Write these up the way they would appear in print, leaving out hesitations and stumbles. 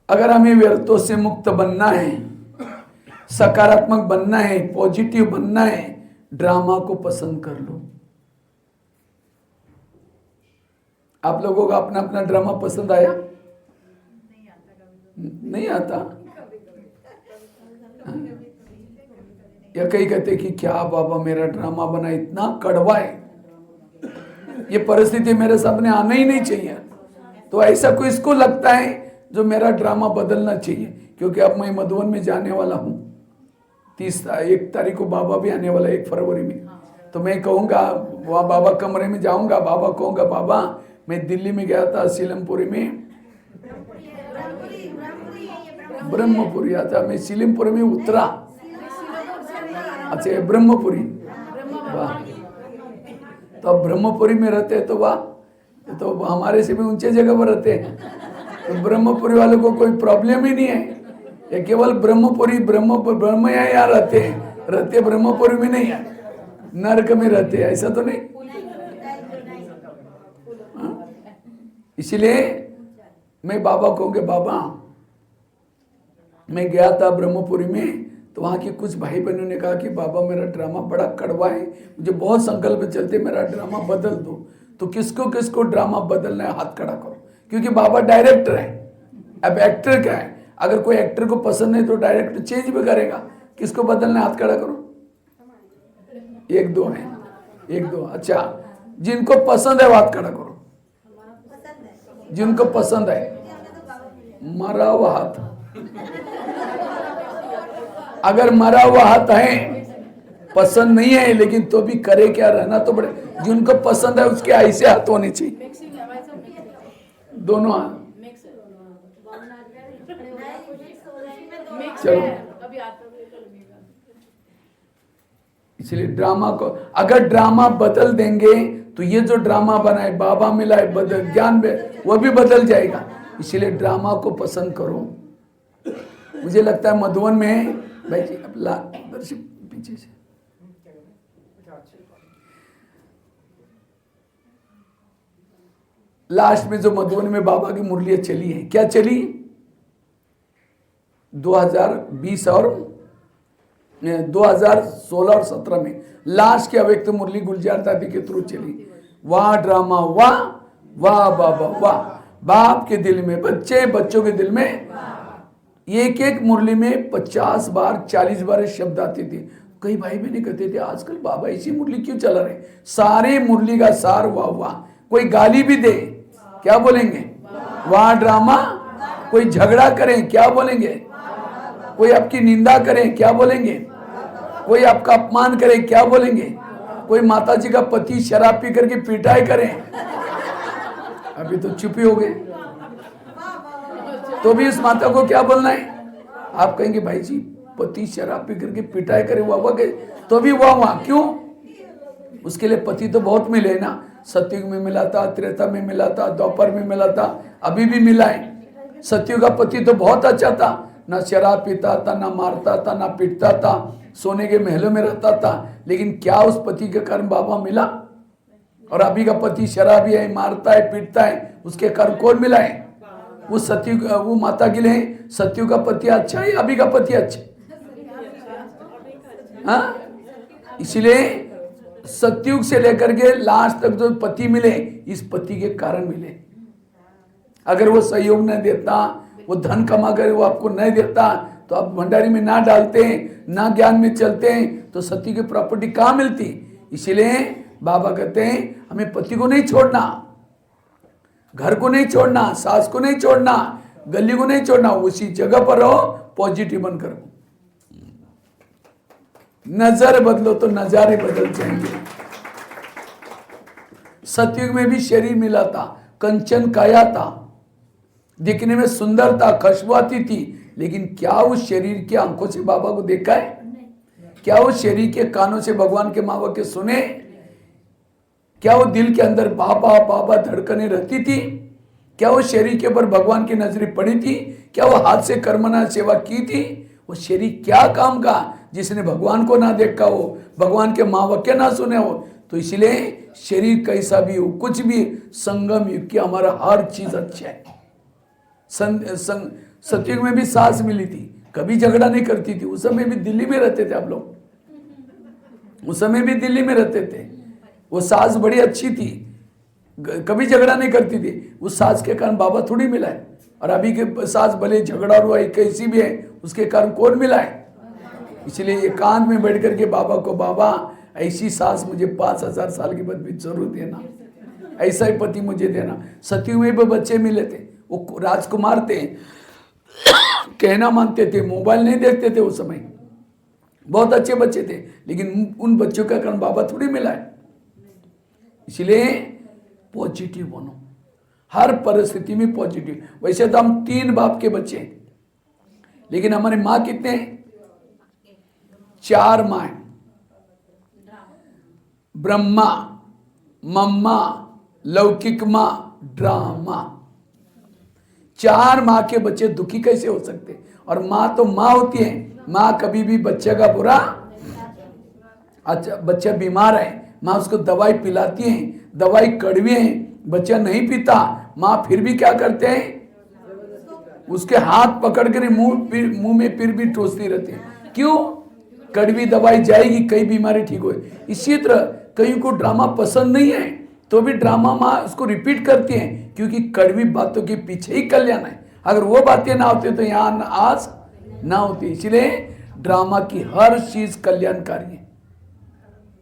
अगर हमें व्यर्थों से मुक्त बनना है, सकारात्मक बनना है, पॉजिटिव बनना है, ड्रामा को पसंद कर लो। आप लोगों का अपना अपना ड्रामा पसंद आया? नहीं आता। या कई कहते कि क्या बाबा मेरा ड्रामा बना इतना कड़वा है, ये परिस्थिति मेरे सामने आना ही नहीं चाहिए। तो ऐसा कोई इसको लगता है जो मेरा ड्रामा बदलना चाहिए, क्योंकि अब मैं मधुबन में जाने वाला हूँ। 1 तारीख को बाबा भी आने वाला है, 1 फरवरी में। तो मैं कहूँगा वहाँ बाबा कमरे में जाऊँगा, बाबा कहूँगा बाबा मैं दिल्ली में गया था, सीलमपुरी में, ब्रह्मपुरी आता, मैं सीलमपुरी में उतरा। अच्छा ब्रह्मपुरी, वाह। तो अब ब्रह्मपुरी में रहते हैं तो वाह, तो हमारे से भी ऊंचे जगह पर रहते हैं। तो ब्रह्मपुरी वालों को कोई प्रॉब्लम ही नहीं है, ये केवल ब्रह्मपुरी ब्रह्म यहाँ रहते ब्रह्मपुरी में नहीं है, नरक में रहते हैं, ऐसा तो नहीं। इसलिए मैं बाबा कहूँगे बाबा मैं गया था ब्रह्मपुरी में, तो वहाँ के कुछ भाई बहनों ने कहा कि बाबा मेरा ड्रामा बड़ा कड़वा है, मुझे बहुत संकल्प चलते मेरा ड्रामा बदल दो। तो किसको किसको ड्रामा बदलना है हाथ खड़ा करो, क्योंकि बाबा डायरेक्टर है। अब एक्टर क्या है, अगर कोई एक्टर को पसंद नहीं तो डायरेक्टर चेंज भी करेगा। किसको बदलना है हाथ खड़ा करो। 1-2 है, 1-2। अच्छा जिनको पसंद है वो हाथ खड़ा करो, जिनको पसंद है। मरा हुआ हाथ, अगर मरा हुआ हाथ है, पसंद नहीं है लेकिन तो भी करे क्या, रहना तो बड़े। जिनको पसंद है उसके ऐसे हाथ होने चाहिए, दोनों हाथ। चलो इसलिए ड्रामा को अगर ड्रामा बदल देंगे तो ये जो ड्रामा बना है बाबा मिला है बदल ज्ञान में, वो भी बदल जाएगा। इसलिए ड्रामा को पसंद करो। मुझे लगता है मधुबन में भाई जी दर्शक पीछे से लास्ट में जो मधुबन में बाबा की मुरलियां चली है, क्या चली 2020 और 2016 और 17 में लास्ट की अव्यक्त मुरली गुलजार दादी के थ्रू चली। वाह ड्रामा, वाह वाह बाबा वाह। बाप के दिल में बच्चे, बच्चों के दिल में एक एक मुरली में 50 बार 40 बार शब्द आते थे। कई भाई बहने कहते थे आजकल बाबा इसी मुरली क्यों चला रहे, सारे मुरली का सार वाह वाह। कोई गाली भी दे क्या बोलेंगे, वाह ड्रामा। कोई झगड़ा करें क्या बोलेंगे, कोई आपकी निंदा करें क्या बोलेंगे, कोई आपका अपमान करे क्या बोलेंगे, कोई माता जी का पति शराब पी करके पिटाई करें, अभी तो चुप ही हो गए, तो भी इस माता को क्या बोलना है। आप कहेंगे भाई जी पति शराब पी करके पिटाई करे वाह वाह, तो भी वाह वाह क्यों। उसके लिए पति तो बहुत मिले ना, सतयुग में मिला था, त्रेता में मिला था, द्वापर में मिला था, अभी भी मिला है। सतयुग का पति तो बहुत अच्छा था, ना शराब पीता था, ना मारता था, ना पीटता था, सोने के महलों में रहता था। लेकिन क्या उस पति के कारण बाबा मिला। और अभी का पति शराबी है, मारता है, पीटता है, उसके कारण कौन मिला है। वो सतयुग, वो माता के लिए सतयुग का पति अच्छा है, अभी का पति अच्छा। हाँ इसलिए सतयुग से लेकर के लास्ट तक जो पति मिले इस पति के कारण मिले। अगर वो सहयोग न देता, वो धन कमा कर वो आपको नहीं देता, तो आप भंडारी में ना डालते, ना ज्ञान में चलते, तो सती की प्रॉपर्टी कहाँ मिलती। इसीलिए बाबा कहते हैं हमें पति को नहीं छोड़ना, घर को नहीं छोड़ना, सास को नहीं छोड़ना, गली को नहीं छोड़ना, उसी जगह पर रहो, पॉजिटिव बनकर। नजर बदलो तो नजारे बदल जाएंगे। सतयुग में भी शरीर मिला था, कंचन काया था, दिखने में सुंदर था, खुशबू आती थी, लेकिन क्या उस शरीर के आंखों से बाबा को देखा है, क्या उस शरीर के कानों से भगवान के माँ बाप के सुने, क्या वो दिल के अंदर बाबा बाबा धड़कने रहती थी, क्या वो शरीर के ऊपर भगवान की नजरें पड़ी थी, क्या वो हाथ से कर्मना सेवा की थी। वो शरीर क्या काम का जिसने भगवान को ना देखा हो, भगवान के माँ बाप के ना सुने हो। तो इसलिए शरीर कैसा भी हो, कुछ भी, संगम युग की हमारा हर चीज अच्छा है। सतयुग में भी सास मिली थी, कभी झगड़ा नहीं करती थी। उस समय भी दिल्ली में रहते थे आप लोग, उस समय भी दिल्ली में रहते थे। वो सास बड़ी अच्छी थी, कभी झगड़ा नहीं करती थी। उस सास के कारण बाबा थोड़ी मिला है। और अभी के सास भले झगड़ा हुआ है कैसी भी है, उसके कारण कौन मिला है। इसलिए एकांत में बैठ करके बाबा को, बाबा ऐसी सास मुझे 5000 साल के बाद भी जरूर देना, ऐसा ही पति मुझे देना। सतयुग में भी बच्चे मिले थे, वो राजकुमार थे, कहना मानते थे, मोबाइल नहीं देखते थे उस समय, बहुत अच्छे बच्चे थे। लेकिन उन बच्चों का कारण बाबा थोड़ी मिला है। इसलिए पॉजिटिव बनो, हर परिस्थिति में पॉजिटिव। वैसे तो हम 3 बाप के बच्चे हैं, लेकिन हमारी माँ कितने हैं? 4 माँ हैं, ब्रह्मा, मम्मा, लौकिक माँ, ड्रामा। 4 माँ के बच्चे दुखी कैसे हो सकते? और माँ तो माँ होती है, माँ कभी भी बच्चे का बुरा, अच्छा बच्चा बीमार है, माँ उसको दवाई पिलाती है, दवाई कड़वी है, बच्चा नहीं पीता, माँ फिर भी क्या करते हैं? उसके हाथ पकड़ कर मुंह में फिर भी ठोसती रहती है। क्यों? कड़वी दवाई जाएगी, कई बीमारी ठीक हो। इसी तरह कहीं को ड्रामा पसंद नहीं है तो भी ड्रामा माँ उसको रिपीट करती है, क्योंकि कड़वी बातों के पीछे ही कल्याण है। अगर वो बातें ना होती तो यहाँ आज ना होती। इसलिए ड्रामा की हर चीज कल्याणकारी है।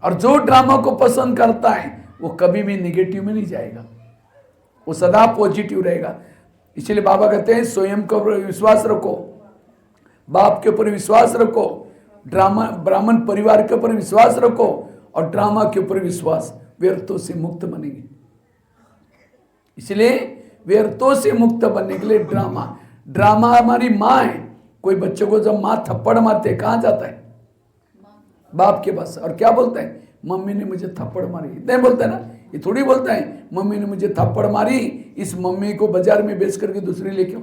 और जो ड्रामा को पसंद करता है वो कभी भी नेगेटिव में नहीं जाएगा, वो सदा पॉजिटिव रहेगा। इसलिए बाबा कहते हैं स्वयं के ऊपर विश्वास रखो, बाप के ऊपर विश्वास रखो, ड्रामा ब्राह्मण परिवार के ऊपर विश्वास रखो, और ड्रामा के ऊपर विश्वास, व्यर्थों से मुक्त बनेंगे। इसलिए व्यर्थों से मुक्त बनने के लिए ड्रामा हमारी माँ है। कोई बच्चों को जब माँ थप्पड़ मारते कहाँ जाता है? बाप के पास। और क्या बोलता है? मम्मी ने मुझे थप्पड़ मारी। नहीं बोलता है ना, ये थोड़ी बोलता है मम्मी ने मुझे थप्पड़ मारी, इस मम्मी को बाजार में बेच करके दूसरी लेके आओ,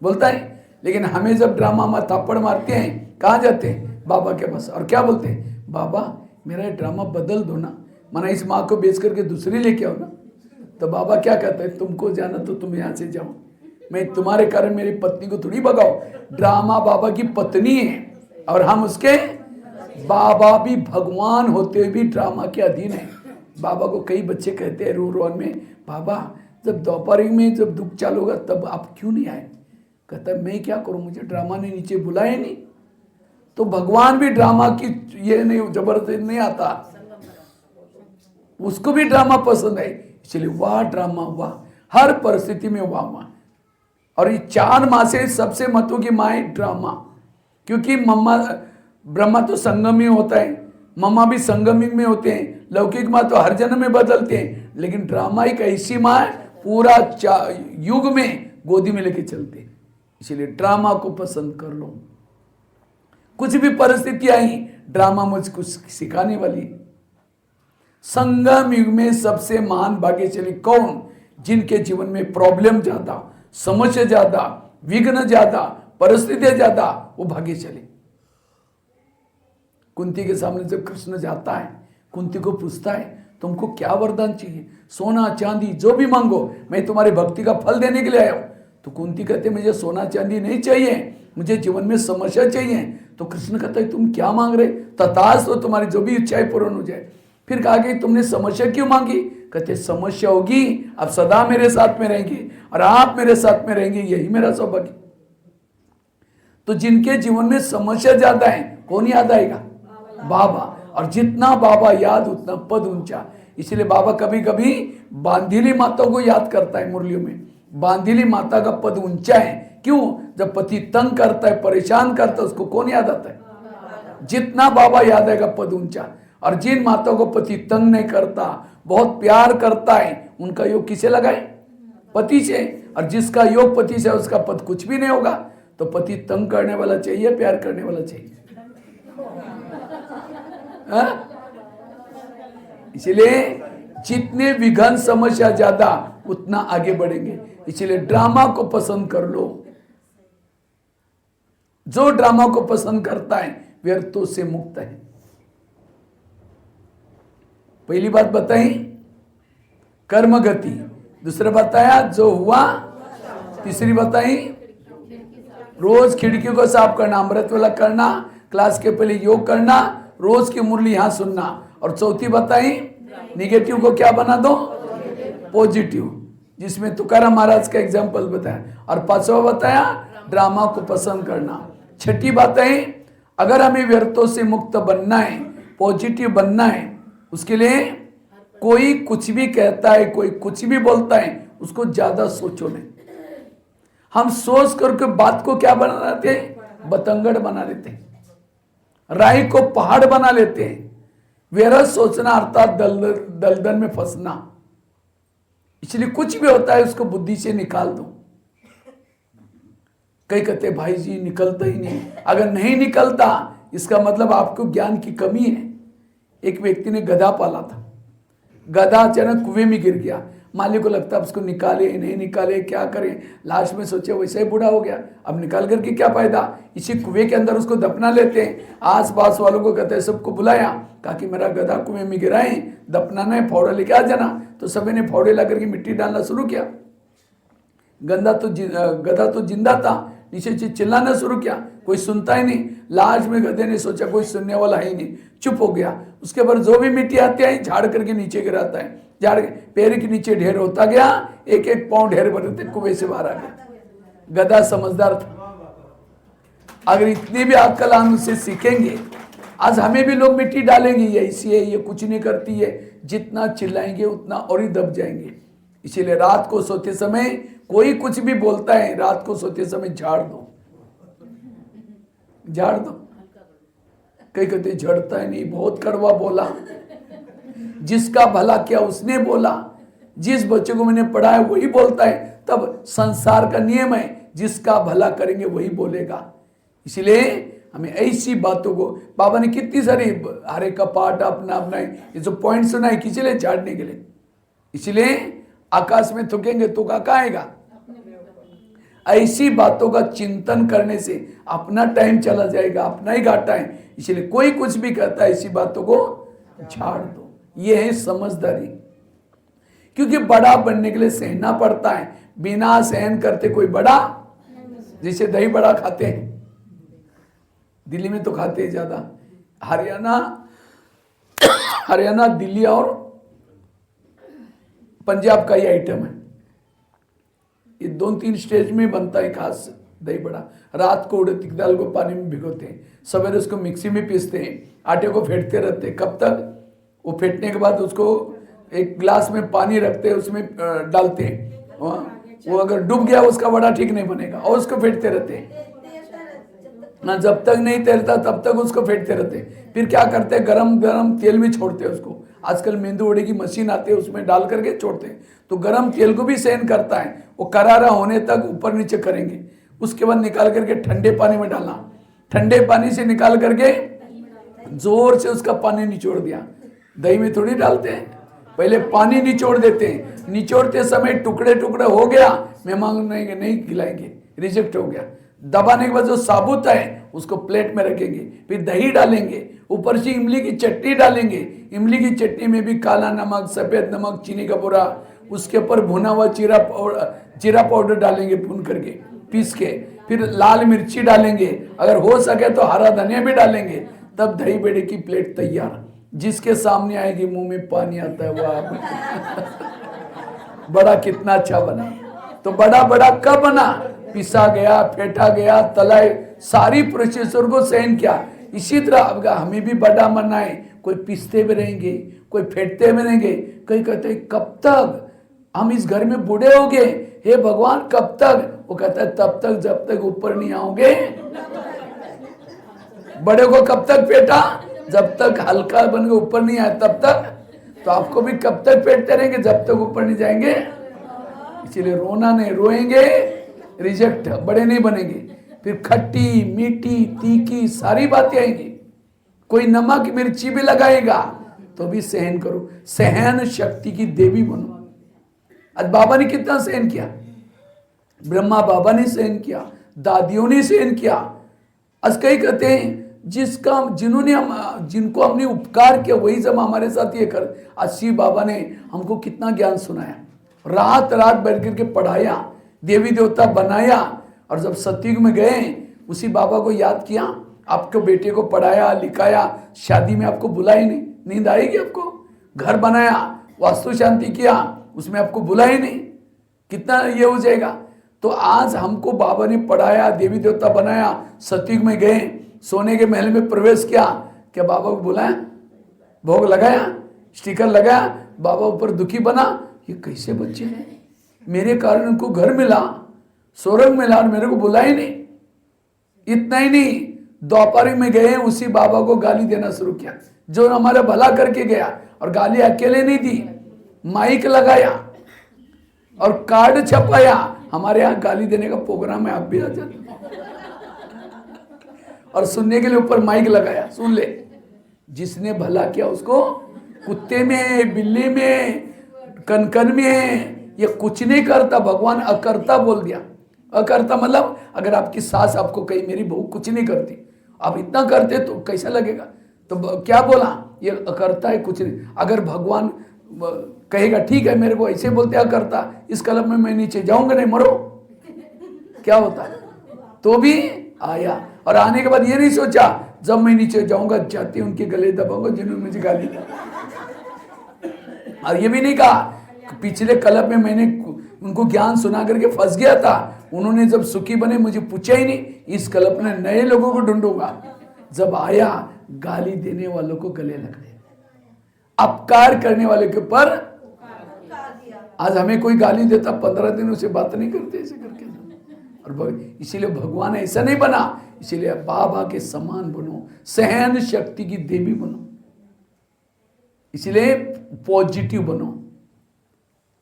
बोलता है। लेकिन हमें जब ड्रामा में थप्पड़ मारते हैं कहाँ जाते हैं? बाबा के पास। और क्या बोलते हैं? बाबा मेरा ड्रामा बदल दो ना, माना इस माँ को बेच करके दूसरी लेके आओ ना। तो बाबा क्या कहता है? तुमको जाना तो तुम यहाँ से जाओ, मैं तुम्हारे कारण मेरी पत्नी को थोड़ी भगाओ। ड्रामा बाबा की पत्नी है और हम उसके बाबा भी भगवान होते हुए भी ड्रामा के अधीन है। बाबा को कई बच्चे कहते हैं रो रो में, बाबा जब दोपहर में जब दुख चालू होगा तब आप क्यों नहीं आए? कहता है मैं क्या करूं, मुझे ड्रामा ने नीचे बुलाया नहीं। तो भगवान भी ड्रामा की ये नहीं जबरदस्ती नहीं आता, उसको भी ड्रामा पसंद है। इसलिए वाह ड्रामा वाह, हर परिस्थिति में वाह वाह। और ये 4 माँ से सबसे महत्व की माँ है ड्रामा, क्योंकि मम्मा ब्रह्मा तो संगमी होता है, मम्मा भी संगमी में होते हैं, लौकिक माँ तो हर जन्म में बदलते हैं, लेकिन ड्रामा एक ऐसी माँ है पूरा युग में गोदी में लेके चलते हैं। इसलिए ड्रामा को पसंद कर लो। कुछ भी परिस्थिति आई, ड्रामा मुझको सिखाने वाली है। संगम युग में सबसे महान भाग्यशाली कौन? जिनके जीवन में प्रॉब्लम ज्यादा, समस्या ज्यादा, विघ्न ज्यादा, परिस्थितियां ज्यादा, वो भाग्यशाली। कुंती के सामने जब कृष्ण जाता है, कुंती को पूछता है तुमको क्या वरदान चाहिए? सोना चांदी जो भी मांगो, मैं तुम्हारी भक्ति का फल देने के लिए आया हूं। तो कुंती कहते मुझे सोना चांदी नहीं चाहिए, मुझे जीवन में समस्या चाहिए। तो कृष्ण कहता है तुम क्या मांग रहे? तथास्तु, तो तुम्हारी जो भी इच्छाएं पूर्ण हो जाए। फिर कहा कि तुमने समस्या क्यों मांगी? कहते समस्या होगी, अब सदा मेरे साथ में रहेंगी और आप मेरे साथ में रहेंगे, यही मेरा सौभाग्य। तो जिनके जीवन में समस्या ज्यादा है, कौन याद आएगा? बाबा। और जितना बाबा याद उतना पद ऊंचा। इसलिए बाबा कभी कभी बांधिली माता को याद करता है मुरलियों में। बांधिली माता का पद ऊंचा है। क्यों? जब पति तंग करता है, परेशान करता है, उसको कौन याद आता है? जितना बाबा याद आएगा पद ऊंचा। और जिन माताओं को पति तंग नहीं करता, बहुत प्यार करता है, उनका योग किसे लगाए? पति से। और जिसका योग पति से, उसका पद कुछ भी नहीं होगा। तो पति तंग करने वाला चाहिए, प्यार करने वाला चाहिए? इसलिए जितने विघन समस्या ज्यादा, उतना आगे बढ़ेंगे। इसलिए ड्रामा को पसंद कर लो। जो ड्रामा को पसंद करता है व्यर्थों से मुक्त है। पहली बात बताई कर्म गति, दूसरा बताया जो हुआ तीसरी बताई, रोज खिड़कियों को साफ करना, अमृत वाला करना, क्लास के पहले योग करना, रोज की मुरली यहाँ सुनना। और चौथी बताई, निगेटिव को क्या बना दो, पॉजिटिव, जिसमें तुकाराम महाराज का एग्जाम्पल बताया। और पांचवा बताया, ड्रामा को पसंद करना। छठी बात है, अगर हमें व्यर्थों से मुक्त बनना है, पॉजिटिव बनना है, उसके लिए कोई कुछ भी कहता है, कोई कुछ भी बोलता है, उसको ज्यादा सोचो नहीं। हम सोच करके बात को क्या बना लेते हैं, बतंगड़ बना लेते हैं, राई को पहाड़ बना लेते हैं। व्यर्थ सोचना अर्थात दलदल में फंसना। इसलिए कुछ भी होता है उसको बुद्धि से निकाल दो। कई कहते भाई जी निकलता ही नहीं, अगर नहीं निकलता इसका मतलब आपको ज्ञान की कमी है। एक व्यक्ति ने गधा पाला था, गधा अचानक कुएं में गिर गया। मालिक को लगता उसको निकाले नहीं निकाले, क्या करें। लास्ट में सोचे वैसे ही बूढ़ा हो गया, अब निकाल करके क्या फायदा, इसी कुएं के अंदर उसको दफना लेते हैं। आस पास वालों को कहते हैं, सबको बुलाया, कहा कि मेरा गधा कुएं में गिरा है, दफनाना है, फावड़ा लेके आ जाना। तो सभी ने फावड़े ला करके मिट्टी डालना शुरू किया। गधा तो जिंदा था, नीचे से चिल्लाना शुरू किया, कोई सुनता ही नहीं। लास्ट में गधे ने सोचा कोई सुनने वाला है ही नहीं, चुप हो गया। उसके बाद जो भी मिट्टी आती है झाड़ करके नीचे गिराता है, झाड़ पैर के नीचे ढेर होता गया, एक एक पाँव ढेर भरते कुएं से बाहर आ गया। गधा समझदार था। अगर इतनी भी अक्ल हम उससे सीखेंगे, आज हमें भी लोग मिट्टी डालेंगे, ये ऐसी है, ये कुछ नहीं करती है, जितना चिल्लाएंगे उतना और ही दब जाएंगे। इसीलिए रात को सोते समय कोई कुछ भी बोलता है, रात को सोते समय झाड़ दो, झाड़ दो। कई कहते झड़ता है नहीं, बहुत कड़वा बोला, जिसका भला किया उसने बोला। जिस बच्चे को मैंने पढ़ाया वही बोलता है। तब संसार का नियम है, जिसका भला करेंगे वही बोलेगा। इसलिए हमें ऐसी बातों को, बाबा ने कितनी सारी हरे का पाठ अपना अपना ये जो पॉइंट सुना है, किसी लिए झाड़ने के लिए। इसलिए आकाश में थूकेंगे तो कहाँ आएगा। ऐसी बातों का चिंतन करने से अपना टाइम चला जाएगा, अपना ही घाटा है। इसलिए कोई कुछ भी कहता है, ऐसी बातों को झाड़ दो। ये है समझदारी। क्योंकि बड़ा बनने के लिए सहना पड़ता है, बिना सहन करते कोई बड़ा, जैसे दही बड़ा खाते हैं, दिल्ली में तो खाते हैं ज्यादा, हरियाणा दिल्ली और पंजाब का ये आइटम है। ये 2-3 स्टेज में बनता है खास दही बड़ा। रात को उड़द की दाल को पानी में भिगोते हैं, सवेरे उसको मिक्सी में पीसते हैं, आटे को फेंटते रहते हैं। कब तक, वो फेंटने के बाद उसको एक ग्लास में पानी रखते हैं, उसमें डालते हैं। वो अगर डूब गया उसका बड़ा ठीक नहीं बनेगा, और उसको फेंटते रहते हैं ना, जब तक नहीं तैरता तब तक उसको फेंटते रहते हैं। फिर क्या करते हैं, गरम गरम तेल में छोड़ते हैं उसको। आजकल मेंदू वड़े की मशीन आती है, उसमें डाल करके छोड़ते हैं, तो गरम तेल को भी सहन करता है। वो करारा होने तक ऊपर नीचे करेंगे, उसके बाद निकाल करके ठंडे पानी में डालना, ठंडे पानी से निकाल करके जोर से उसका पानी निचोड़ दिया। दही में थोड़ी डालते हैं, पहले पानी निचोड़ देते हैं। निचोड़ते समय टुकड़े टुकड़े हो गया, मेहमान नहीं खिलाएंगे, रिजेक्ट हो गया। दबाने के बाद जो साबुत है उसको प्लेट में रखेंगे, फिर दही डालेंगे, ऊपर से इमली की चटनी डालेंगे। इमली की चटनी में भी काला नमक, सफेद नमक, चीनी का बुरा, उसके ऊपर भुना हुआ जीरा पाउडर डालेंगे भून करके पीस के, फिर लाल मिर्ची डालेंगे, अगर हो सके तो हरा धनिया भी डालेंगे। तब दही बेड़े की प्लेट तैयार। जिसके सामने आएगी मुंह में पानी आता है, वाह बड़ा कितना अच्छा बना। तो बड़ा बड़ा कब बना, पिसा गया, फेंटा गया, तलाए, सारी प्रोसेसर को सहन किया। इसी तरह अब हमें भी बड़ा बनना है। कोई पिसते भी रहेंगे, कोई फेंटते भी रहेंगे। कई कहते हैं कब तक हम इस घर में बूढ़े हो गए, हे भगवान कब तक। वो कहता है तब तक जब तक ऊपर नहीं आओगे। बड़े को कब तक फेंटा, जब तक हल्का बन के ऊपर नहीं आए तब तक। तो आपको भी कब तक फेंटते रहेंगे, जब तक ऊपर नहीं जाएंगे। इसीलिए रोना नहीं, रोएंगे रिजेक्ट, बड़े नहीं बनेंगे। फिर खट्टी मीठी तीखी सारी बातें आएंगी। कोई नमक मिर्ची भी लगाएगा तो भी सहन करो। सहन शक्ति की देवी बनो। आज बाबा ने कितना सहन किया, ब्रह्मा बाबा ने सहन किया, दादियों ने सहन किया। आज कई कहते हैं जिनको हमने उपकार किया वही जब हमारे साथ ये कर। आज शिव बाबा ने हमको कितना ज्ञान सुनाया, रात रात बैठ करके पढ़ाया। देवी देवता बनाया, और जब सतयुग में गए उसी बाबा को याद किया, आपके बेटे को पढ़ाया लिखाया, शादी में आपको बुलाया ही नहीं, नींद आएगी आपको? घर बनाया, वास्तु शांति किया, उसमें आपको बुलाया ही नहीं, कितना ये हो जाएगा। तो आज हमको बाबा ने पढ़ाया, देवी देवता बनाया, सतयुग में गए, सोने के महल में प्रवेश किया, क्या बाबा को बुलाया, भोग लगाया, स्टिकर लगाया, बाबा ऊपर दुखी बना? ये कैसे बच्चे हैं, मेरे कारण उनको घर मिला, स्वर्ग मिला, और मेरे को बुलाया ही नहीं। इतना ही नहीं, द्वापर में गए, उसी बाबा को गाली देना शुरू किया, जो हमारा भला करके गया। और गाली अकेले नहीं दी, माइक लगाया और कार्ड छपाया, हमारे यहाँ गाली देने का प्रोग्राम है, आप भी आ जाते, और सुनने के लिए ऊपर माइक लगाया, सुन ले। जिसने भला किया उसको कुत्ते में, बिल्ली में, कनकन में, ये कुछ नहीं करता, भगवान अकर्ता बोल दिया। अकर्ता मतलब अगर आपकी सास आपको कही मेरी बहू कुछ नहीं करती, आप इतना करते तो कैसा लगेगा? तो क्या बोला, ये अकर्ता है, कुछ नहीं। अगर भगवान कहेगा ठीक है मेरे को ऐसे बोलते अकर्ता, इस कलम में मैं नीचे जाऊंगा नहीं, मरो, क्या होता? तो भी आया, और आने के बाद ये नहीं सोचा जब मैं नीचे जाऊंगा जाते उनके गले दबाऊंगा जिन्होंने मुझे गाली दी। और ये भी नहीं कहा पिछले कलम में मैंने उनको ज्ञान सुना करके फंस गया था, उन्होंने जब सुखी बने मुझे पूछा ही नहीं, इस कल्प में नए लोगों को ढूंढूंगा। जब आया गाली देने वालों को गले लग गए, अपकार करने वाले के ऊपर। आज हमें कोई गाली देता 15 दिन उसे बात नहीं करते ऐसे करके, और इसीलिए भगवान ऐसा नहीं बना, इसीलिए बाबा के समान बनो, सहन शक्ति की देवी बनो, इसीलिए पॉजिटिव बनो।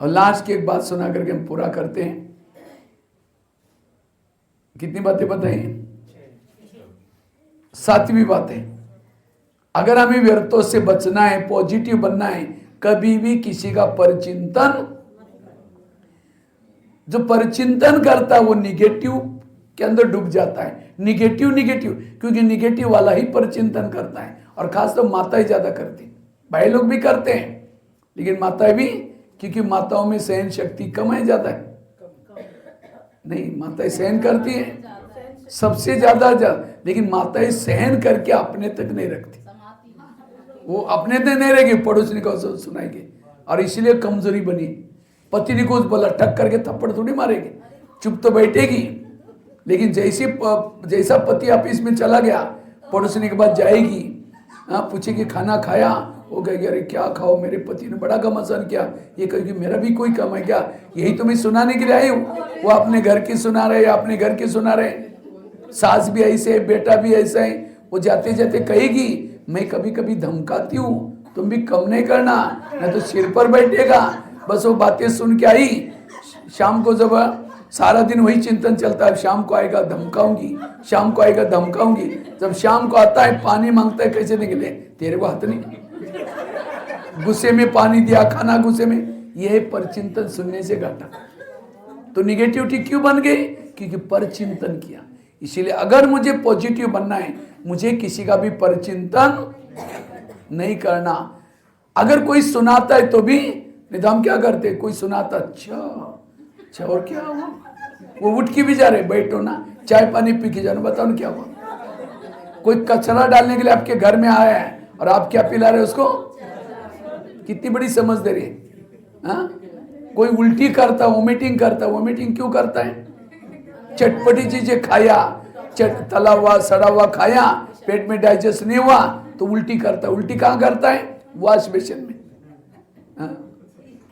और लास्ट की एक बात सुना करके हम पूरा करते हैं। कितनी बातें बताई? 7वीं बात है, अगर हमें व्यर्थों से बचना है, पॉजिटिव बनना है, कभी भी किसी का परचिंतन, जो परचिंतन करता है वो निगेटिव के अंदर डूब जाता है। निगेटिव क्योंकि निगेटिव वाला ही परचिंतन करता है, और खास तो माताएं ज्यादा करती, भाई लोग भी करते हैं लेकिन माताएं भी, क्योंकि माताओं में सहन शक्ति कम है, ज्यादा है? नहीं, माताएं सहन करती हैं सबसे ज्यादा, लेकिन माताएं सहन करके अपने तक नहीं रखती, वो अपने तक नहीं रहेगी, पड़ोसी को सुनाएगी, और इसलिए कमजोरी बनी। पति ने कुछ बोला टक करके थप्पड़ थोड़ी मारेगी, चुप तो बैठेगी, लेकिन जैसा पति ऑफिस में चला गया, पड़ोसी के पास जाएगी, पूछेगी खाना खाया, वो कहेगी अरे क्या खाओ, मेरे पति ने बड़ा घमसान किया, ये कहेगी मेरा भी कोई कम है क्या, यही तो मैं सुनाने के लिए आई हूँ। वो अपने घर की सुना रहे, अपने घर की सुना रहे, सास भी ऐसे है, बेटा भी ऐसा है। वो जाते जाते कहेगी मैं कभी कभी धमकाती हूँ, तुम भी कम नहीं करना, नहीं तो सिर पर बैठेगा। बस वो बातें सुन के आई, शाम को जब सारा दिन वही चिंतन चलता है, शाम को आएगा धमकाऊंगी, शाम को आएगा धमकाऊंगी। जब शाम को आता है पानी मांगता है, कैसे निकले, तेरे को हाथ नहीं, गुस्से में पानी दिया, खाना गुस्से में, यह परचिंतन सुनने से घटा। तो निगेटिविटी क्यों बन गई? क्योंकि परचिंतन किया। इसीलिए अगर मुझे पॉजिटिव बनना है, मुझे किसी का भी परचिंतन नहीं करना। अगर कोई सुनाता है तो भी, नहीं तो हम क्या करते, कोई सुनाता अच्छा और क्या हुआ, वो उठ के भी जा रहे, बैठो ना चाय पानी पी के जाना, बताओ ना क्या हुआ। कोई कचरा डालने के लिए आपके घर में आया है और आप क्या पिला रहे उसको, कितनी बड़ी समझ दे रही है। कोई उल्टी करता, वोमिटिंग करता, वोमिटिंग क्यों करता है? चटपटी चीजें खाया, तला हुआ सड़ा हुआ खाया, पेट में डाइजेस्ट नहीं हुआ तो उल्टी करता। उल्टी कहाँ करता है? वॉश बेसिन में।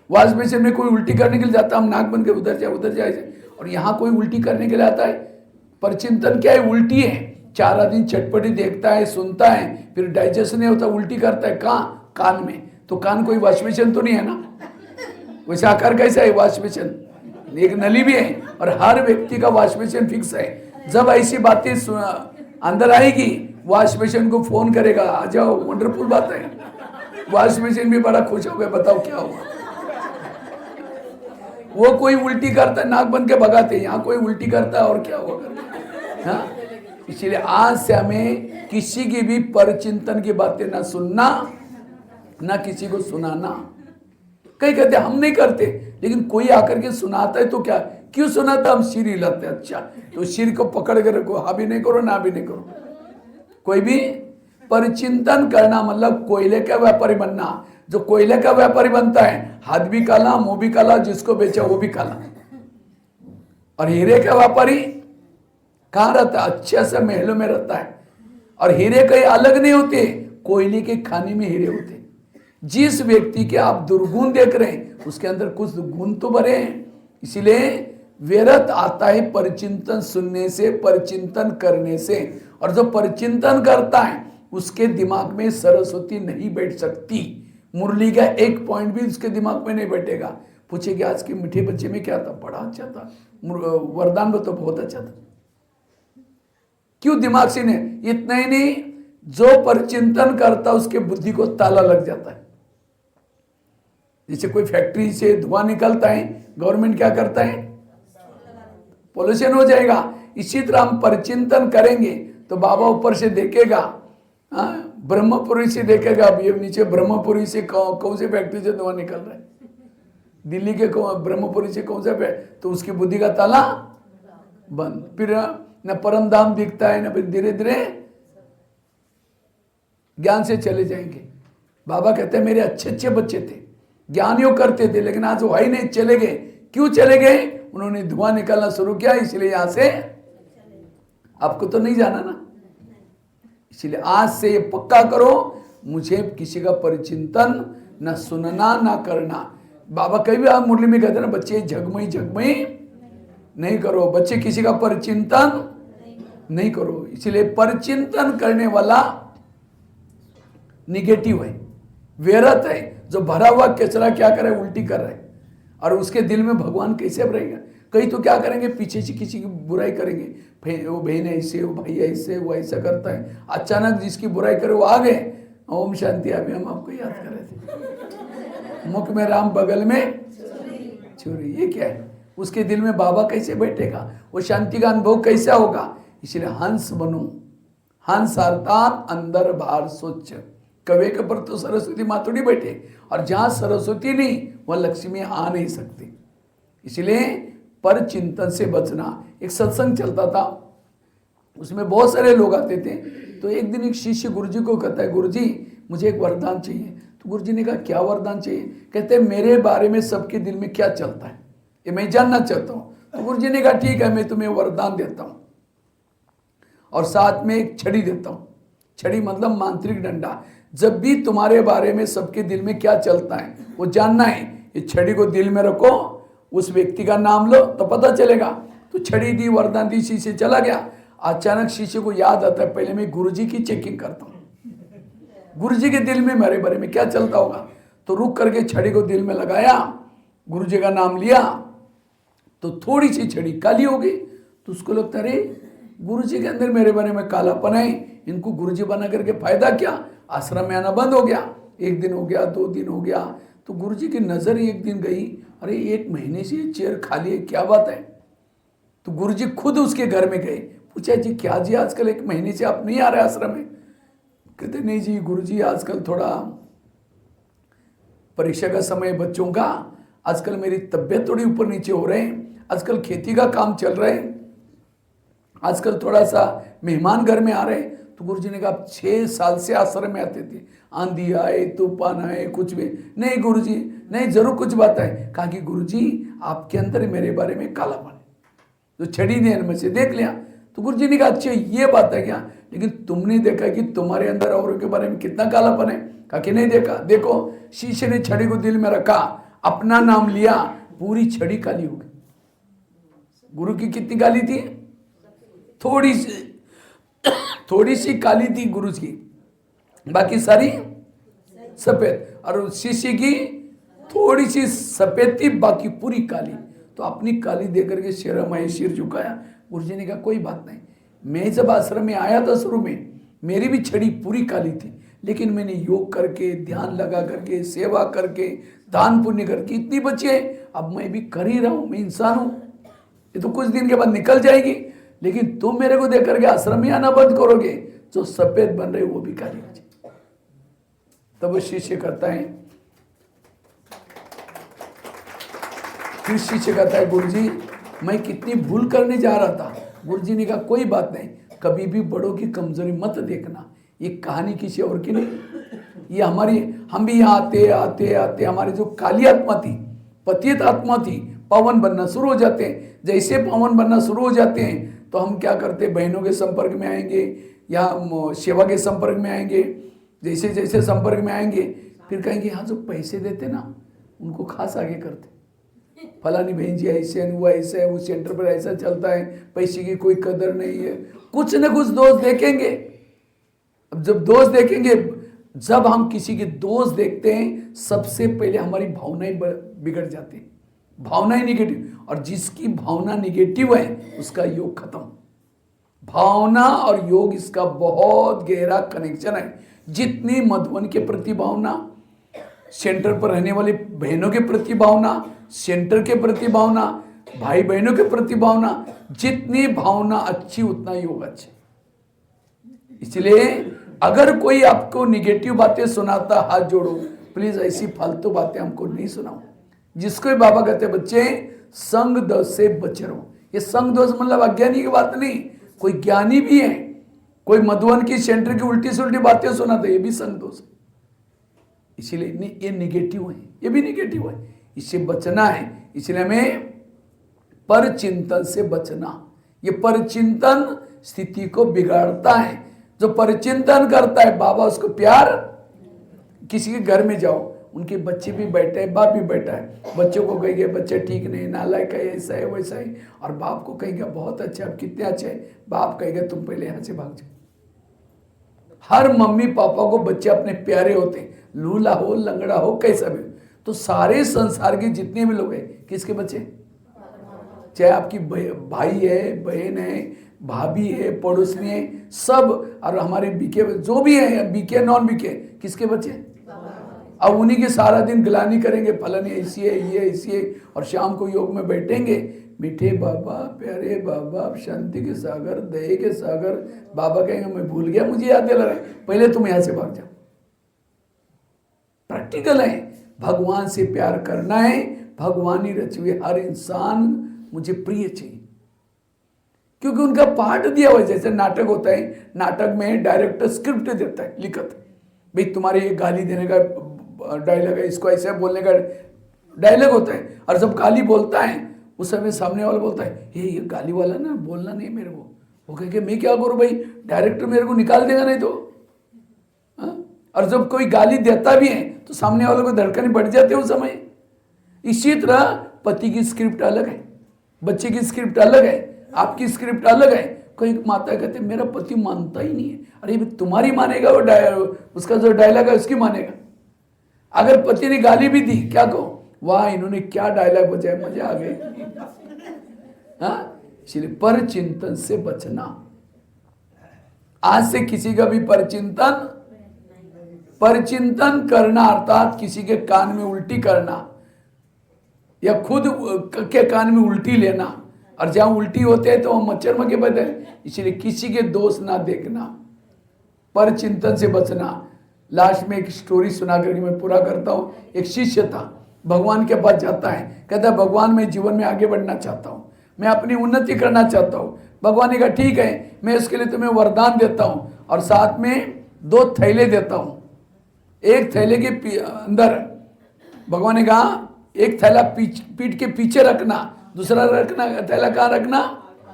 वॉश बेसिन में कोई उल्टी करने के लिए जाता, हम नाक बंद के उधर जाए, और यहाँ कोई उल्टी करने के लिए आता है। परचिंतन क्या है? उल्टी है। 4 दिन चटपटी देखता है, सुनता है, फिर डाइजेस्ट नहीं होता, उल्टी करता है। कहाँ? कान में। तो कान कोई वॉश बेसिन तो नहीं है ना? वैसे आकार कैसा है वॉश बेसिन? एक नली भी है, और हर व्यक्ति का वॉश बेसिन फिक्स है। जब ऐसी बातें अंदर आएगी, वॉश बेसिन को फोन करेगा, आ जाओ, वंडरफुल बात है। वॉश बेसिन भी बड़ा खुश हो गया, बताओ क्या हुआ। वो कोई उल्टी करता है, नाक बंद के भगाते, यहाँ कोई उल्टी करता है, और क्या होगा। हाँ, इसलिए आज से हमें किसी की भी परचिंतन की बातें ना सुनना, ना किसी को सुनाना। कई कहते हम नहीं करते, लेकिन कोई आकर के सुनाता है तो क्या, क्यों सुना था? हम सिर हिलाते। अच्छा, तो सिर को पकड़ के रखो, हाँ भी नहीं करो ना भी नहीं करो। कोई भी परिचिंतन करना मतलब कोयले का व्यापारी बनना। जो कोयले का व्यापारी बनता है, हाथ भी काला, मुंह भी काला, जिसको बेचा वो भी काला। और हीरे का व्यापारी कहाँ रहता है? अच्छे से महलों में रहता है। और हीरे कहीं अलग नहीं होते, कोयले के खाने में हीरे होते। जिस व्यक्ति के आप दुर्गुण देख रहे हैं, उसके अंदर कुछ गुण तो भरे हैं। इसीलिए व्यर्थ आता है परिचिंतन सुनने से, परिचिंतन करने से। और जो परिचिंतन करता है उसके दिमाग में सरस्वती नहीं बैठ सकती। मुरली का एक पॉइंट भी उसके दिमाग में नहीं बैठेगा। पूछेगी आज के मीठे बच्चे में क्या था? बड़ा अच्छा था, वरदान तो बहुत अच्छा था। क्यों? दिमाग से नहीं। इतना ही नहीं, जो परिचिंतन करता उसके बुद्धि को ताला लग जाता है। जैसे कोई फैक्ट्री से धुआं निकलता है, गवर्नमेंट क्या करता है? पोल्यूशन हो जाएगा। इसी तरह हम परिचिंतन करेंगे तो बाबा ऊपर से देखेगा, ब्रह्मपुरी से देखेगा, ये नीचे ब्रह्मपुरी से कौन से फैक्ट्री से धुआं निकल रहा है, दिल्ली के ब्रह्मपुरी से कौन सा, तो उसकी बुद्धि का ताला बंद। फिर न परम धाम दिखता है, न फिर धीरे धीरे ज्ञान से चले जाएंगे। बाबा कहते हैं मेरे अच्छे अच्छे बच्चे थे, ज्ञानियों करते थे, लेकिन आज वो ही नहीं, चले गए। क्यों चले गए? उन्होंने धुआं निकालना शुरू किया, इसलिए यहां से आपको तो नहीं जाना ना। इसलिए आज से ये पक्का करो, मुझे किसी का परिचिंतन न सुनना ना करना। बाबा कई भी आप मुरली में कहते हैं ना, बच्चे झगमई झगमई नहीं करो, बच्चे किसी का परिचिंतन नहीं करो। इसलिए परिचिंतन करने वाला निगेटिव है, व्यर्थ है। जो भरा हुआ कचरा क्या करे? उल्टी कर रहे। और उसके दिल में भगवान कैसे रहेगा? कई तो क्या करेंगे, पीछे से किसी की बुराई करेंगे, वो बहन ऐसे, वो भाई ऐसे, वो ऐसा करता है। अचानक जिसकी बुराई करे वो आ गए, ओम शांति। अभी हम आपको याद कर रहे थे, मुख में राम बगल में छुरी। ये क्या है? उसके दिल में बाबा कैसे बैठेगा? वो शांति का अनुभव कैसा होगा? इसलिए हंस बनो। हंस अर्थात अंदर बाहर स्वच्छ। कवे के पर तो सरस्वती माँ थोड़ी बैठे, और जहां सरस्वती नहीं वह लक्ष्मी आ नहीं सकती। इसलिए पर चिंतन से बचना। एक सत्संग चलता था, उसमें बहुत सारे लोग आते थे। तो एक दिन एक शिष्य गुरुजी को कहता है, गुरुजी मुझे एक वरदान चाहिए। तो गुरुजी ने कहा क्या वरदान चाहिए? कहते हैं मेरे बारे में सबके दिल में क्या चलता है ये मैं जानना चाहता हूँ। तो गुरुजी ने कहा ठीक है, मैं तुम्हें वरदान देता हूँ और साथ में एक छड़ी देता हूँ। छड़ी मतलब मांत्रिक डंडा। जब भी तुम्हारे बारे में सबके दिल में क्या चलता है वो जानना है, इस छड़ी को दिल में रखो, उस व्यक्ति का नाम लो तो पता चलेगा। तो छड़ी दी, वरदान दी, शिष्य चला गया। अचानक शिष्य को याद आता है, पहले मैं गुरुजी की चेकिंग करता हूँ, गुरुजी के दिल में मेरे बारे में क्या चलता होगा। तो रुक करके छड़ी को दिल में लगाया, गुरुजी का नाम लिया, तो थोड़ी सी छड़ी काली हो गई। तो उसको लगता है अरे गुरुजी के अंदर मेरे बारे में कालापन है, इनको गुरुजी बना करके फायदा क्या? आश्रम में आना बंद हो गया। एक दिन हो गया, 2 दिन हो गया, तो गुरुजी की नजर एक दिन गई, अरे 1 महीने से ये चेयर खाली है, क्या बात है? तो गुरुजी खुद उसके घर में गए, पूछा जी क्या जी आजकल 1 महीने से आप नहीं आ रहे आश्रम में? कहते नहीं जी गुरुजी आजकल थोड़ा परीक्षा का समय बच्चों का, आजकल मेरी तबीयत थोड़ी ऊपर नीचे हो रहे हैं, आजकल खेती का काम चल रहा है, आजकल थोड़ा सा मेहमान घर में आ रहे हैं। तो गुरुजी ने कहा 6 साल से आश्रम में आते थे, आंधी आए तूफान आए कुछ भी नहीं गुरुजी, नहीं जरूर कुछ बात है। कहा कि गुरुजी आपके अंदर मेरे बारे में कालापन है। तो छड़ी ने में से देख लिया। तो गुरुजी ने कहा अच्छा ये बात है क्या, लेकिन तुमने देखा कि तुम्हारे अंदर औरों के बारे में कितना कालापन है? कहा कि नहीं देखा। देखो शीशे ने छड़ी को दिल में रखा, अपना नाम लिया, पूरी छड़ी काली हो गई। गुरु की कितनी काली थी? थोड़ी सी काली थी गुरु की, बाकी सारी सफेद। और शिष्य की थोड़ी सी सफेद थी, बाकी पूरी काली। तो अपनी काली देकर के सिर झुकाया। गुरुजी ने कहा कोई बात नहीं, मैं जब आश्रम में आया था शुरू में मेरी भी छड़ी पूरी काली थी, लेकिन मैंने योग करके, ध्यान लगा करके, सेवा करके, दान पुण्य करके इतनी बची है। अब मैं भी कर ही रहा हूँ, मैं इंसान हूँ, ये तो कुछ दिन के बाद निकल जाएगी। लेकिन तुम मेरे को देख करके आश्रम में आना बंद करोगे, जो सफेद बन रहे वो भी काली हो जाए। तब वो शिष्य करता है, फिर शिष्य कहता है गुरुजी मैं कितनी भूल करने जा रहा था। गुरुजी ने कहा कोई बात नहीं, कभी भी बड़ों की कमजोरी मत देखना, ये कहानी किसी और की नहीं, ये हमारी, हम भी यहाँ आते आते आते हमारी जो काली आत्मा थी, पतित आत्मा थी, पावन बनना शुरू हो जाते हैं। जैसे पावन बनना शुरू हो जाते हैं तो हम क्या करते, बहनों के संपर्क में आएंगे या सेवा के संपर्क में आएंगे। जैसे जैसे संपर्क में आएंगे फिर कहेंगे यहाँ जो पैसे देते ना उनको खास आगे करते, फलानी बहन जी ऐसे हुआ, ऐसा है, उस सेंटर पर ऐसा चलता है, पैसे की कोई कदर नहीं है, कुछ न कुछ दोष देखेंगे। अब जब दोष देखेंगे, जब हम किसी के दोष देखते हैं सबसे पहले हमारी भावनाएं बिगड़ जाती हैं, भावनाएं निगेटिव, और जिसकी भावना निगेटिव है उसका योग खत्म। भावना और योग इसका बहुत गहरा कनेक्शन है। जितनी मधुबन के प्रति भावना, सेंटर पर रहने वाली बहनों के प्रति भावना, सेंटर के प्रति भावना, भाई बहनों के प्रति भावना, जितनी भावना अच्छी उतना योग अच्छा। इसलिए अगर कोई आपको निगेटिव बातें सुनाता, हाथ जोड़ो प्लीज, ऐसी फालतू बातें हमको नहीं सुनाओ। जिसको भी बाबा कहते बच्चे संग दोष से बचे रहो। ये संग दोष मतलब अज्ञानी की बात नहीं, कोई ज्ञानी भी है, कोई मधुबन की सेंटर की उल्टी से उल्टी बातें सुनाता है, ये भी संग दोष है। इसीलिए ये निगेटिव है, ये भी निगेटिव है, इससे बचना है। इसलिए हमें पर चिंतन से बचना। ये परचिंतन स्थिति को बिगाड़ता है। जो परचिंतन करता है बाबा उसको प्यार, किसी के घर में जाओ उनके बच्चे भी बैठे हैं, बाप भी बैठा है, बच्चों को कहेंगे बच्चे ठीक नहीं, नालायक है, ऐसा है वैसा है, और बाप को कहेंगे बहुत अच्छा, आप कितने अच्छे हैं, बाप कहेगा तुम पहले यहाँ से भाग जाओ। हर मम्मी पापा को बच्चे अपने प्यारे होते हैं, लूला हो लंगड़ा हो कैसा भी। तो सारे संसार के जितने भी लोग हैं किसके बच्चे, चाहे आपकी भाई है, बहन है, भाभी है, पड़ोसनी है, सब, और हमारे बीके जो भी है, बीके नॉन बीके, किसके बच्चे। अब उन्हीं के सारा दिन गिलानी करेंगे, फलानी ऐसी है, ये ऐसी है, और शाम को योग में बैठेंगे, मीठे बाबा, प्यारे बाबा, शांति के सागर, दया के सागर। बाबा कहेंगे मैं भूल गया, मुझे याद दिला रहे, पहले तुम यहाँ से भाग जाओ। प्रैक्टिकल है, भगवान से प्यार करना है, भगवान ही रचे हुए हर इंसान मुझे प्रिय चाहिए, क्योंकि उनका पाठ दिया हुआ है। जैसे नाटक होता है, नाटक में डायरेक्टर स्क्रिप्ट देता है, लिखत, भाई तुम्हारे ये गाली देने का डायलॉग है, इसको ऐसे बोलने का डायलॉग होता है, और जब गाली बोलता है उस समय सामने वाला बोलता है ये गाली वाला ना बोलना नहीं मेरे को, वो कहे मैं क्या करूं भाई, डायरेक्टर मेरे को निकाल देगा नहीं तो। और जब कोई गाली देता भी है तो सामने वालों को धड़कन बढ़ जाते हैं उस समय। इसी तरह पति की स्क्रिप्ट अलग है, बच्चे की स्क्रिप्ट अलग है, आपकी स्क्रिप्ट अलग है। कोई माता कहते मेरा पति मानता ही नहीं है, अरे तुम्हारी मानेगा वो, उसका जो डायलॉग है उसकी मानेगा। अगर पति ने गाली भी दी, क्या कहो, वाह इन्होंने क्या डायलॉग बजाया, मजा आ गई। हाँ, इसलिए पर चिंतन से बचना। आज से किसी का भी परचिंतन करना, अर्थात किसी के कान में उल्टी करना या खुद के कान में उल्टी लेना, और जहां उल्टी होते हैं तो वह मच्छर मक्खी पैदा है। इसलिए किसी के दोष ना देखना, पर चिंतन से बचना। लास्ट में एक स्टोरी सुना करके मैं पूरा करता हूँ। एक शिष्य था, भगवान के पास जाता है, कहता है भगवान मैं जीवन में आगे बढ़ना चाहता हूँ, मैं अपनी उन्नति करना चाहता हूँ। भगवान ने कहा ठीक है, मैं उसके लिए तुम्हें वरदान देता हूँ और साथ में 2 थैले देता हूँ। एक थैले के अंदर भगवान ने कहा एक थैला पीठ के पीछे रखना, दूसरा थैला कहाँ रखना,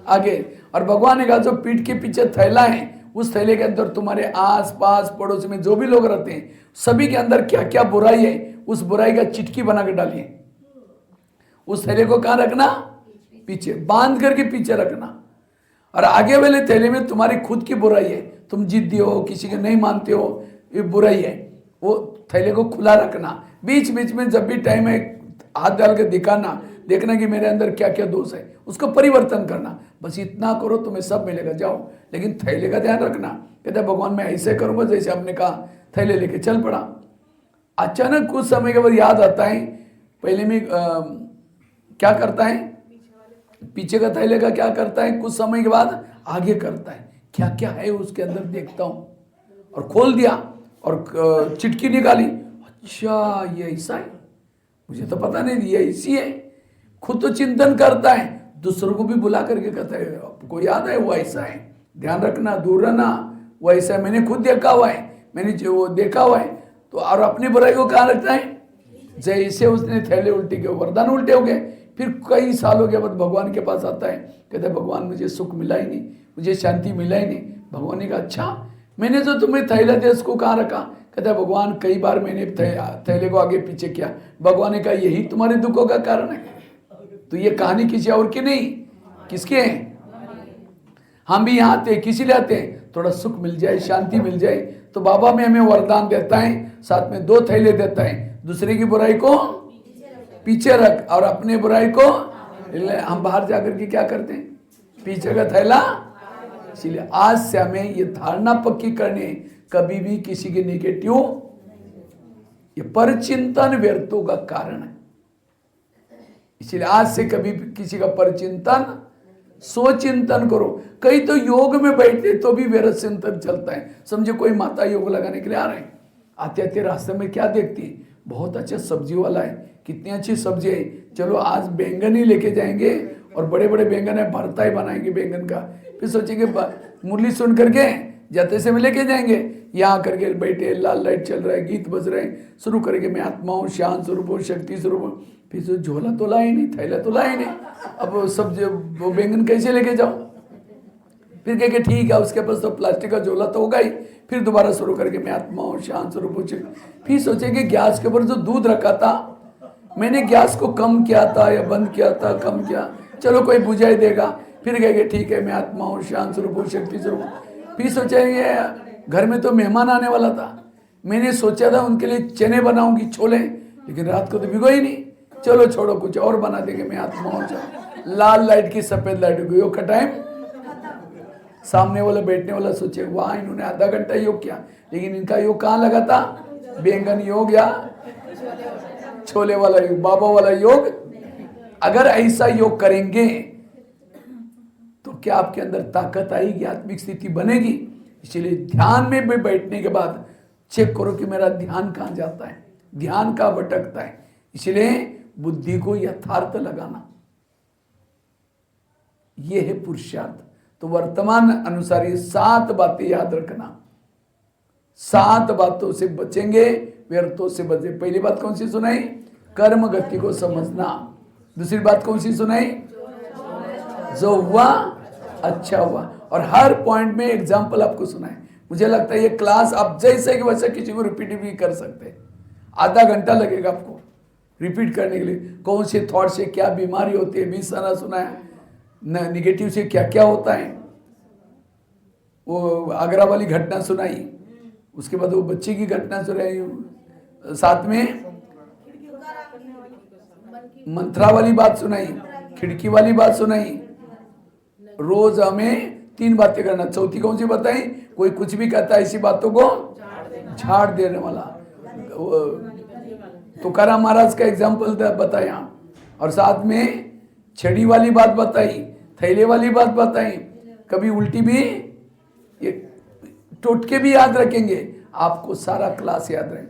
आगे। और भगवान ने कहा जो पीठ के पीछे थैला है उस थैले के अंदर तुम्हारे आस पास पड़ोस में जो भी लोग रहते हैं सभी के अंदर क्या क्या बुराई है उस बुराई का चिटकी बना के डालिए। उस थैले को कहाँ रखना, पीछे बांध करके पीछे रखना। और आगे वाले थैले में तुम्हारी खुद की बुराई है, तुम जिद्दी हो, किसी को नहीं मानते हो, ये बुराई है, वो थैले को खुला रखना। बीच बीच में जब भी टाइम है हाथ डाल के दिखाना, देखना कि मेरे अंदर क्या क्या दोष है, उसको परिवर्तन करना। बस इतना करो तुम्हें सब मिलेगा, जाओ। लेकिन थैले का ध्यान रखना। कहता भगवान मैं ऐसे करूँगा जैसे आपने कहा, थैले लेके चल पड़ा। अचानक कुछ समय के बाद याद आता है, पहले में क्या करता है, पीछे का थैले का क्या करता है, कुछ समय के बाद आगे करता है, क्या क्या है उसके अंदर देखता हूँ। और खोल दिया और चिटकी निकाली, अच्छा ये ऐसा है, मुझे तो पता नहीं ये ऐसी है। खुद तो चिंतन करता है, दूसरों को भी बुला करके कहता है आपको याद है वो ऐसा है, ध्यान रखना, दूर रहना, वो ऐसा है, मैंने खुद देखा हुआ है, मैंने जो वो देखा हुआ है। तो और अपनी बुराई को कहाँ रखना है? जैसे उसने थैले उल्टे के वरदान उल्टे हो गए, फिर कई सालों के बाद भगवान के पास आता है, कहता है भगवान मुझे सुख मिला ही नहीं, मुझे शांति मिला ही नहीं। भगवान ने कहा अच्छा मैंने जो तुम्हें थैला दिया उसको कहाँ रखा? कहता है भगवान कई बार मैंने थैले को आगे पीछे किया। भगवान ने कहा यही तुम्हारे दुखों का कारण है। तो ये कहानी किसी और की नहीं, किसकी है? हम भी यहाँ आते किसी लिए आते हैं, थोड़ा सुख मिल जाए, शांति मिल जाए। तो बाबा में हमें वरदान देता है, साथ में 2 थैले देता है, दूसरे की बुराई को पीछे रख और अपने बुराई को। हम बाहर जाकर के क्या करते हैं? पीछे का थैला। इसलिए आज से हमें ये धारणा पक्की करनी है, कभी भी किसी के नेगेटिव, ये परचिंतन व्यर्थों का कारण है। इसलिए आज से कभी भी किसी का परचिंतन, स्वचिंतन करो। कई तो योग में बैठते तो भी व्यर्थ चिंतन चलता है। समझे कोई माता योग लगाने के लिए आ रहे हैं, आते आते रास्ते में क्या देखती है? बहुत अच्छा सब्जी वाला है, कितनी अच्छी सब्जी है, चलो आज बैंगन ही लेके जाएंगे और बड़े बड़े बैंगन है, भरता ही बनाएंगे बैंगन का। फिर सोचेंगे मुरली सुन करके जाते से में लेके जाएंगे, यहाँ करके बैठे, लाल लाइट चल रहा है, गीत बज रहे हैं, शुरू करेंगे मैं आत्मा हूँ, शांत स्वरूप हूँ, शक्ति स्वरूप हूँ। फिर तो झोला तो लाए नहीं, थैला तो लाए नहीं, अब सब्जी वो बैंगन कैसे लेके जाओ? फिर कह के ठीक है उसके पास तो प्लास्टिक का झोला तो होगा ही। फिर दोबारा शुरू करके मैं आत्मा हूँ, शांत स्वरूप हूँ। फिर सोचेंगे गैस के ऊपर जो दूध रखा था, मैंने गैस को कम किया था या बंद किया था, कम किया, चलो कोई बुझा ही देगा। फिर कहेंगे ठीक है मैं आत्मा हूँ, शांत स्वरूप हूँ, शक्ति स्वरूप हूँ। फिर सोचेंगे घर में तो मेहमान आने वाला था, मैंने सोचा था उनके लिए चने बनाऊंगी, छोले, लेकिन रात को तो भिगो ही नहीं, चलो छोड़ो कुछ और बना देंगे, मैं आत्मा हूँ। लाल लाइट की सफेद लाइट हो गई का टाइम। सामने वाला बैठने वाला सोचे वाह इन्होंने आधा घंटा योग किया, लेकिन इनका योग कहाँ लगा था? बैंगन योग या छोले वाला योग, बाबा वाला योग। अगर ऐसा योग करेंगे तो क्या आपके अंदर ताकत आएगी, आत्मिक स्थिति बनेगी। इसलिए ध्यान में भी बैठने के बाद चेक करो कि मेरा ध्यान कहाँ जाता है, ध्यान कहाँ भटकता है। इसलिए बुद्धि को यथार्थ लगाना, यह है पुरुषार्थ। तो वर्तमान अनुसार ये 7 बातें याद रखना, 7 बातों से बचेंगे, व्यर्थों से बचे। पहली बात कौन सी सुनाई? कर्म गति को समझना। दूसरी बात कौन सी सुनाई? जो हुआ अच्छा हुआ। और हर पॉइंट में एग्जाम्पल आपको सुनाए। मुझे लगता है ये क्लास आप जैसे कि वैसे किसी को रिपीट भी कर सकते हैं। आधा घंटा लगेगा आपको रिपीट करने के लिए। कौन से थॉट से क्या बीमारी होती है, 20 साल सुनाया। निगेटिव से क्या क्या होता है, वो आगरा वाली घटना सुनाई, उसके बाद वो बच्चे की घटना सुनाई, साथ में मंत्रा वाली बात सुनाई, खिड़की वाली बात सुनाई। रोज हमें 3 बातें करना। चौथी कौन सी बताई? कोई कुछ भी कहता है ऐसी बातों को झाड़ देने वाला। तुकाराम महाराज का एग्जाम्पल बताया, और साथ में छड़ी वाली बात बताई, थैले वाली बात बताई। कभी उल्टी भी, ये टोटके भी याद रखेंगे, आपको सारा क्लास याद रहे।